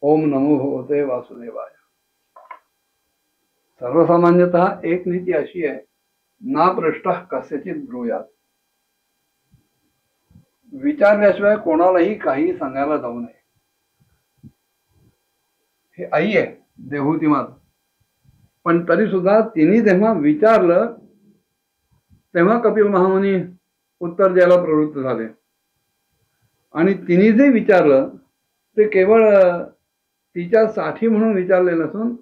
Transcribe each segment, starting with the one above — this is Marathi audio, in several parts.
ओम नमो भगवते वासुदेवाय. सर्वसामान्यतः एक नीती अशी आहे, ना पृष्ठः कस्यचित ब्रूयात. विचारल्याशिवाय कोणालाही काही सांगायला जाऊ नये. हे आई आहे देहूती माता, पण तरी सुद्धा तिने जेव्हा विचारलं तेव्हा कपिल महामुनी उत्तर द्यायला प्रवृत्त झाले. आणि तिने जे विचारलं ते केवळ तिच्यासाठी म्हणून विचारले नसून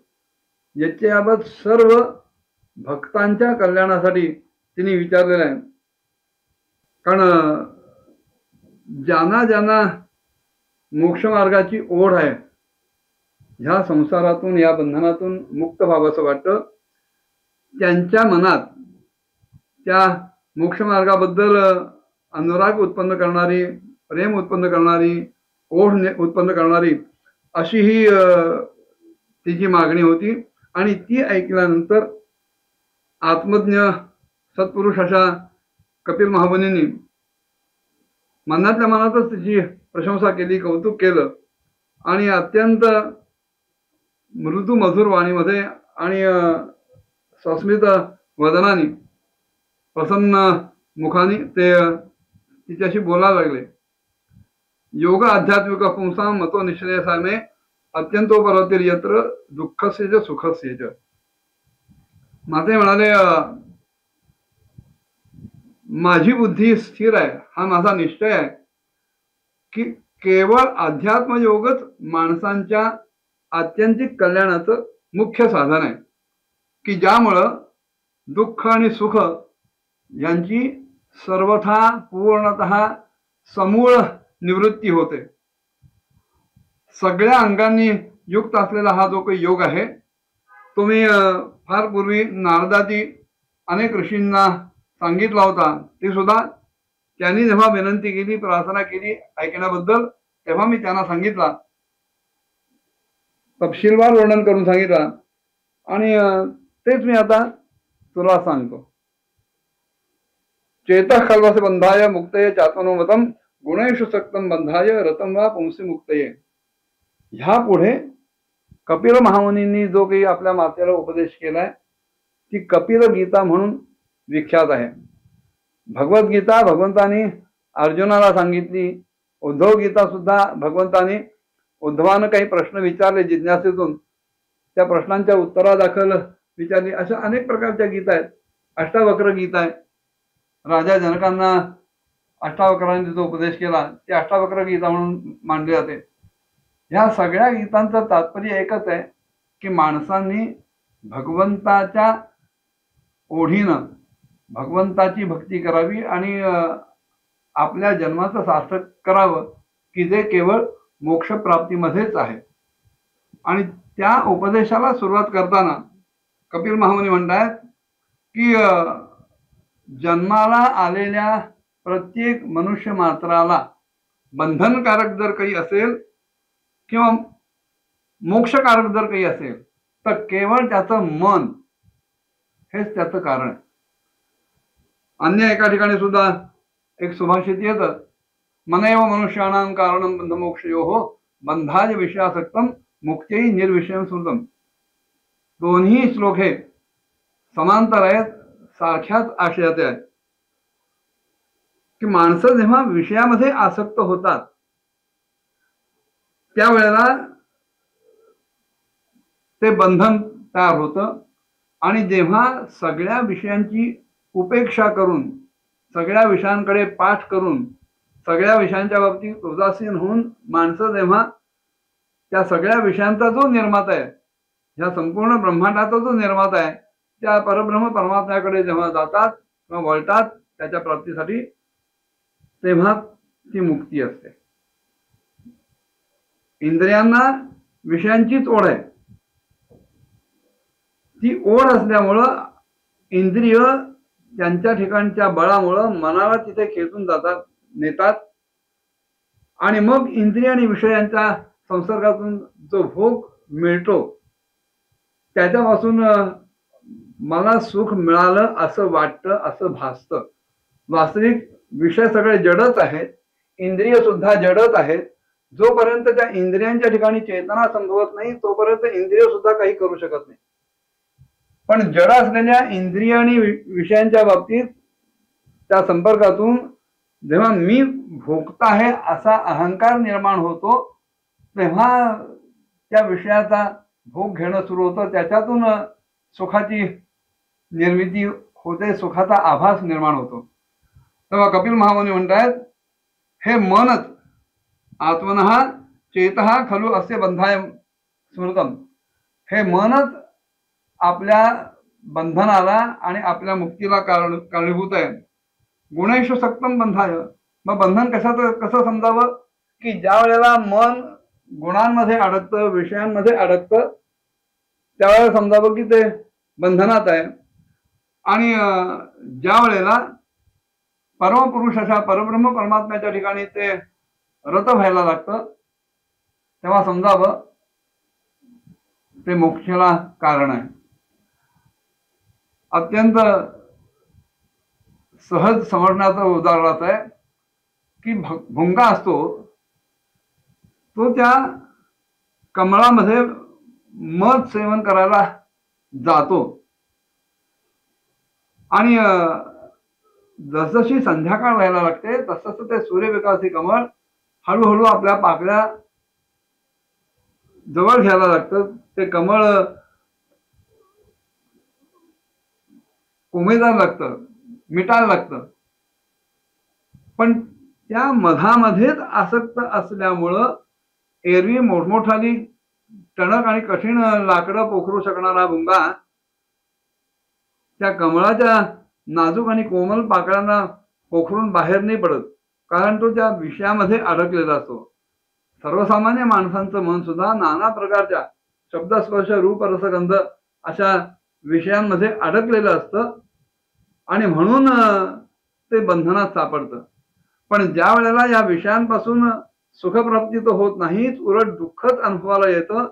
याच्याबाबत सर्व भक्तांच्या कल्याणासाठी तिने विचारलेलं आहे. कारण ज्यांना ज्यांना मोक्षमार्गाची ओढ आहे, ह्या संसारातून या बंधनातून मुक्त व्हावंसं वाटतं, त्यांच्या मनात त्या मोक्षमार्गाबद्दल अनुराग उत्पन्न करणारी, प्रेम उत्पन्न करणारी, ओढ उत्पन्न करणारी अशी ही तिची मागणी होती. आणि ती ऐकल्यानंतर आत्मज्ञ सत्पुरुष अशा कपिल महामुनींनी मनातल्या मनातच तिची प्रशंसा केली, कौतुक केलं आणि अत्यंत मृदू मधुर वाणीमध्ये आणि सस्मित वदनाने, प्रसन्न मुखाने ते तिच्याशी बोलायला लागले. योग आध्यात्मिक पुंसां मतो निश्रेयसामे अत्यंतोपरतील यत्र दुःखस्य च सुखस्य च. माते म्हणाले, माझी बुद्धी स्थिर आहे, हा माझा निश्चय आहे की केवळ अध्यात्मयोगच माणसांच्या आत्यंतिक कल्याणाचं मुख्य साधन आहे, की ज्यामुळं दुःख आणि सुख यांची सर्वथा पूर्णतः समूळ निवृत्ती होते. सगळ्या अंगांनी युक्त असलेला हा जो काही योग आहे, तो मी फार पूर्वी नारदादी अनेक ऋषींना सांगितला होता. ते सुद्धा त्यांनी जेव्हा विनंती केली, प्रार्थना केली ऐकण्याबद्दल, तेव्हा मी त्यांना सांगितला, तपशीलवार वर्णन करून सांगितला. आणि तेच मी आता तुला सांगतो. चेतः खल्वस्य बंधाय मुक्तये चात्मनोमतम गुणेषु सक्तम बंधाय रतम वा पुंसी मुक्तये. ह्या पुढे कपिल महामुनींनी जो काही आपल्या मातेला उपदेश केलाय ती कपिल गीता म्हणून विख्यात आहे. भगवद्गीता भगवंतानी अर्जुनाला सांगितली. उद्धव गीता सुद्धा भगवंतानी उद्धवानं काही प्रश्न विचारले जिज्ञासेतून, त्या प्रश्नांच्या उत्तरादाखल विचारली. अशा अनेक प्रकारच्या गीता आहेत. अष्टावक्र गीता आहे, राजा जनकांना अष्टावक्रांनी जो उपदेश केला ते अष्टावक्र गीता म्हणून मानले जाते. ह्या सगळ्या गीतांचं तात्पर्य एकच आहे की माणसांनी भगवंताच्या ओढीनं भगवंताची भक्ती करावी आणि आपल्या जन्माचं सार्थक करावं, की जे केवळ मोक्षप्राप्तीमध्येच आहे. आणि त्या उपदेशाला सुरुवात करताना कपिल महामुनी म्हणतात की जन्माला आलेल्या प्रत्येक मनुष्य मात्राला बंधनकारक जर काही असेल किंवा मोक्षकारक जर काही असेल तर केवळ त्याचं मन हेच त्याचं कारण आहे. अन्य एका ठिकाणी सुद्धा एक सुभाषित येतं, मनैव मनुष्याणां कारणं बंधमोक्षयोः बंधाय विषयासक्तम मुक्त्यै निर्विषयं स्मृतम. दोन्ही श्लोक हे समांतर आहेत, सारख्याच आशयाचे आहेत की माणसं जेव्हा विषयामध्ये आसक्त होतात त्यावेळेला ते बंधन तयार होतं. आणि जेव्हा सगळ्या विषयांची उपेक्षा करून, सगळ्या विषयांकडे पाठ करून, सगळ्या विषयांच्या बाबतीत उदासीन होऊन माणसं जेव्हा त्या सगळ्या विषयांचा जो निर्माता आहे, ह्या संपूर्ण ब्रह्मांडाचा जो निर्माता आहे, त्या परब्रह्म परमात्म्याकडे जेव्हा जातात किंवा वळतात त्याच्या प्राप्तीसाठी, तेव्हा ती मुक्ती असते. इंद्रियांना विषयांचीच ओढ आहे. ती ओढ असल्यामुळं इंद्रिय त्यांच्या ठिकाणच्या बळामुळं मनाला तिथे खेचून जातात, नेतात. आणि मग इंद्रिय आणि विषयांच्या संसर्गातून जो भोग मिळतो त्याच्यापासून मला सुख मिळालं असं वाटतं, असं भासतं. वास्तविक विषय सगळे जडच आहेत, इंद्रिय सुद्धा जडच आहेत. जोपर्यंत त्या इंद्रियांच्या ठिकाणी चेतना संभवत नाही तोपर्यंत इंद्रिय सुद्धा काही करू शकत नाही. पण जड असलेल्या इंद्रिय आणि विषयांच्या बाबतीत त्या संपर्कातून जेव्हा मी भोगता आहे असा अहंकार निर्माण होतो तेव्हा त्या विषयाचा भोग घेणं सुरू होतं, त्याच्यातून सुखाची निर्मिती होते, सुखाचा आभास निर्माण होतो. तेव्हा कपिल महामुनी म्हणतात, हे मनच आत्मनः चेतः खलु असे बंधाय स्मृतम. हे मनच आपल्या बंधनाला आणि आपल्या मुक्तीला कारणीभूत आहे. गुणेषु सक्तम बंधाय. मग बंधन कसं समजावं की ज्या वेळेला मन गुणांमध्ये अडकतं, विषयांमध्ये अडकतं, त्यावेळेला समजावं की ते बंधनात आहे. आणि ज्या वेळेला परमपुरुषाच्या परब्रह्म परमात्म्याच्या ठिकाणी ते रत व्हायला लागतं तेव्हा समजावं ते मोक्षाला कारण आहे. अत्यंत सहज समजण्याचं उदाहरण आहे की भुंगा असतो तो त्या कमळामध्ये मध सेवन करायला जातो आणि जसजशी संध्याकाळ व्हायला लागते तसं ते सूर्यविकासी कमळ हळूहळू आपल्या पाकळ्या जवळ घ्यायला लागतं. ते कमळ उमेदार लागतं, मिटायला लागतं. पण त्या मधामध्येच आसक्त असल्यामुळं एरवी मोठमोठाली टणक आणि कठीण लाकडं पोखरू शकणारा भुंगा त्या कमळाच्या नाजूक आणि कोमल पाकळ्यांना पोखरून बाहेर नाही पडत, कारण तो त्या विषयामध्ये अडकलेला असतो. सर्वसामान्य माणसांचं मन सुद्धा नाना प्रकारच्या शब्द स्पर्श रूप रसगंध अशा विषयांमध्ये अडकलेलं असतं आणि म्हणून ते बंधनात सापडतं. पण ज्या वेळेला या विषयांपासून सुखप्राप्ती तर होत नाहीच, उलट दुःखच अनुभवाला येतं,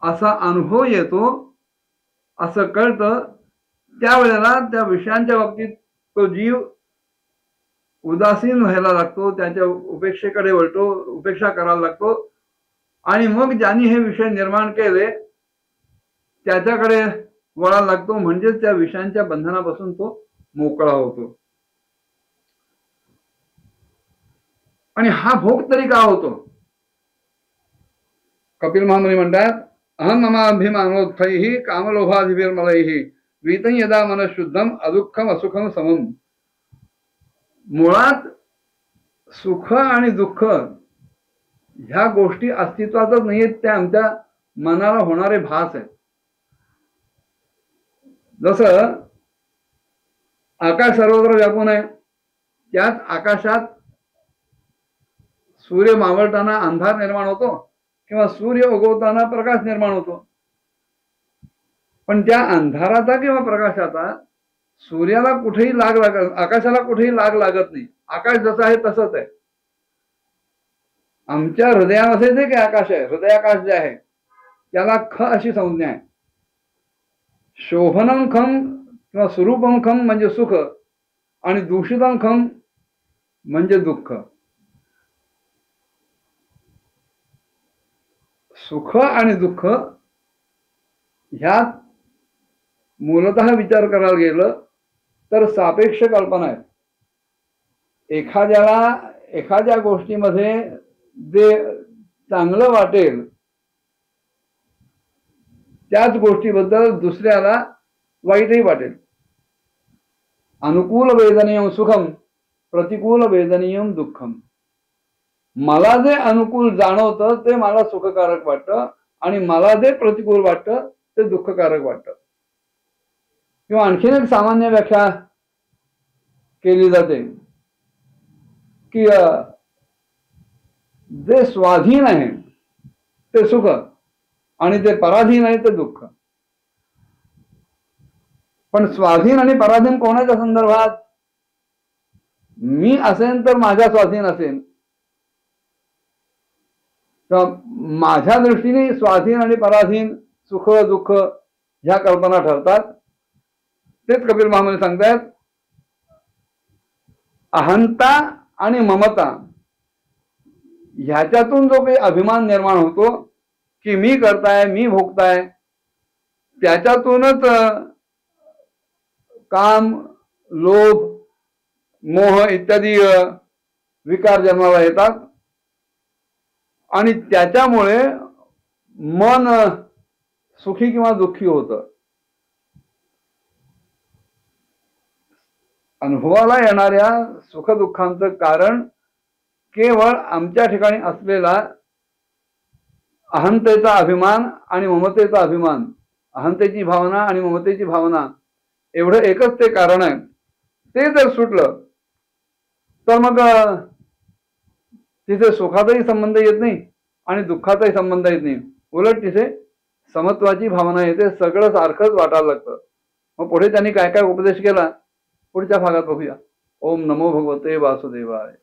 असा अनुभव येतो असं कळतं, त्यावेळेला त्या विषयांच्या बाबतीत तो जीव उदासीन व्हायला लागतो, त्याच्या उपेक्षेकडे वळतो, उपेक्षा करायला लागतो. आणि मग ज्यांनी हे विषय निर्माण केले त्याच्याकडे वळायला लागतो, म्हणजेच त्या विषयांच्या बंधनापासून तो मोकळा होतो. आणि हा भोग तरी का होतो? कपिल महामुनी म्हणतात, अहम ममाभिमानोत्थैः कामलोभादिभिर्मलैः वीतं यदा मनःशुद्धम अदुःखम असुखम समम. मुळात सुख आणि दुःख ह्या गोष्टी अस्तित्वातच नाहीत, त्या आमच्या मनाला होणारे भास आहेत. जसं आकाश सर्वत्र व्यापून आहे, त्याच आकाशात सूर्य मावळताना अंधार निर्माण होतो किंवा सूर्य उगवताना प्रकाश निर्माण होतो. पण त्या अंधाराचा किंवा प्रकाशाचा सूर्याला कुठेही आकाशाला कुठेही लाग लागत नाही. आकाश जसं आहे तसंच आहे. आमच्या हृदयामध्ये जे काही आकाश आहे, हृदयाकाश जे आहे त्याला ख अशी संज्ञा आहे. शोभनम खम किंवा स्वरूपम खम म्हणजे सुख आणि दूषितम खम म्हणजे दुःख. सुख आणि दुःख ह्यात मूलतः विचार करायला गेलं तर सापेक्ष कल्पना आहे. एखाद्या गोष्टीमध्ये जे चांगलं वाटेल त्याच गोष्टीबद्दल दुसऱ्याला वाईटही वाटेल. अनुकूल वेदनीयम सुखम प्रतिकूल वेदनीयम दुःखम. मला जे अनुकूल जाणवतं ते मला सुखकारक वाटतं आणि मला जे प्रतिकूल वाटतं ते दुःखकारक वाटतं. किंवा आणखीन एक सामान्य व्याख्या केली जाते की जे स्वाधीन आहे ते सुख आणि जे पराधीन आहे ते दुःख. पण स्वाधीन आणि पराधीन कोणाच्या संदर्भात? मी असेन तर माझ्या स्वाधीन असेन, तर माझ्या दृष्टीने स्वाधीन आणि पराधीन सुख दुःख ह्या कल्पना ठरतात. तेच कपिल महामुनी सांगतात, अहंता आणि ममता ह्याच्यातून जो काही अभिमान निर्माण होतो की मी करताय, मी भोगताय, त्याच्यातूनच काम, लोभ, मोह इत्यादी विकार जन्माला येतात आणि त्याच्यामुळे मन सुखी किंवा दुःखी होतं. अनुभवाला येणाऱ्या सुखदुःखांचं कारण केवळ आमच्या ठिकाणी असलेला अहंतेचा अभिमान आणि ममतेचा अभिमान, अहंतेची भावना आणि ममतेची भावना, एवढं एकच ते कारण आहे. ते जर सुटलं तर मग तिथे सुखाचाही संबंध येत नाही आणि दुःखाचाही संबंध येत नाही. उलट तिथे समत्वाची भावना येते, सगळं सारखंच वाटायला लागतं. मग पुढे त्यांनी काय काय उपदेश केला पुढच्या भागात बघूया. ओम नमो भगवते वासुदेवाय.